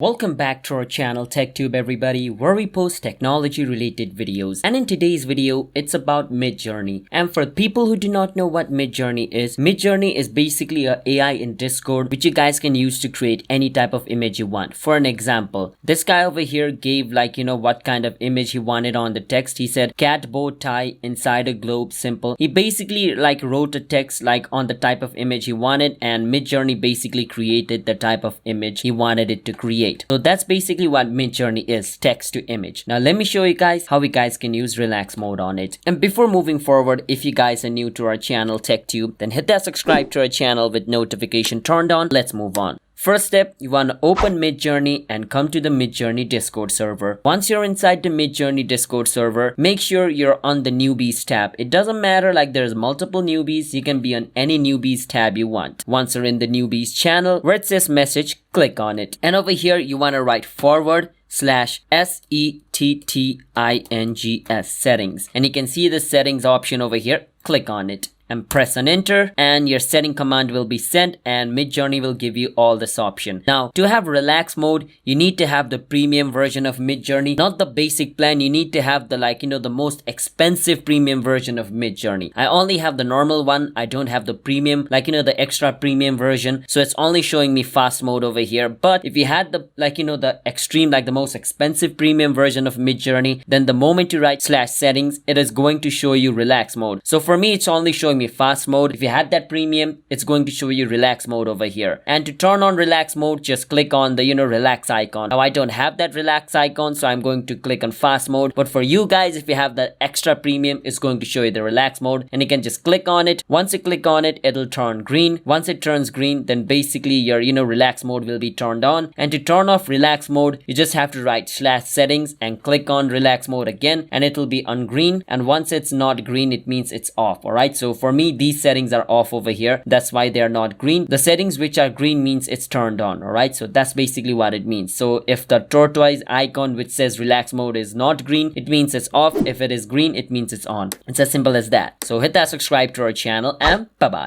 Welcome back to our channel TechTube everybody, where we post technology related videos. And in today's video, it's about Midjourney. And for people who do not know what Midjourney is basically a AI in Discord which you guys can use to create any type of image you want. For an example, this guy over here gave what kind of image he wanted on the text. He said cat bow tie inside a globe simple. He basically wrote a text on the type of image he wanted, and Midjourney basically created the type of image he wanted it to create. So that's basically what Midjourney is, text to image. Now let me show you guys how you guys can use relax mode on it. And before moving forward, if you guys are new to our channel TechTube, then hit that subscribe to our channel with notification turned on. Let's move on. First step, you want to open Midjourney and come to the Midjourney Discord server. Once you're inside the Midjourney Discord server, make sure you're on the newbies tab. It doesn't matter, there's multiple newbies, you can be on any newbies tab you want. Once you're in the newbies channel, where it says message, click on it. And over here, you want to write /settings settings. And you can see the settings option over here. Click on it and press on enter, and your setting command will be sent and Midjourney will give you all this option. Now to have relax mode, you need to have the premium version of Midjourney, not the basic plan. You need to have the the most expensive premium version of Midjourney. I only have the normal one. I don't have the premium, the extra premium version, so it's only showing me fast mode over here. But if you had the the extreme, the most expensive premium version of Midjourney, then the moment you write /settings, it is going to show you relax mode. So for me, it's only showing me fast mode. If you had that premium, it's going to show you relax mode over here. And to turn on relax mode, just click on the relax icon. Now I don't have that relax icon, so I'm going to click on fast mode. But for you guys, if you have the extra premium, it's going to show you the relax mode, and you can just click on it. Once you click on it, it'll turn green. Once it turns green, then basically your relax mode will be turned on. And to turn off relax mode, you just have to write /settings and click on relax mode again, and it'll be on green. And once it's not green, it means it's off. All right, so for me, these settings are off over here. That's why they're not green. The settings which are green means it's turned on. All right, so that's basically what it means. So if the tortoise icon which says relax mode is not green, it means it's off. If it is green, it means it's on. It's as simple as that. So hit that subscribe to our channel, and bye bye.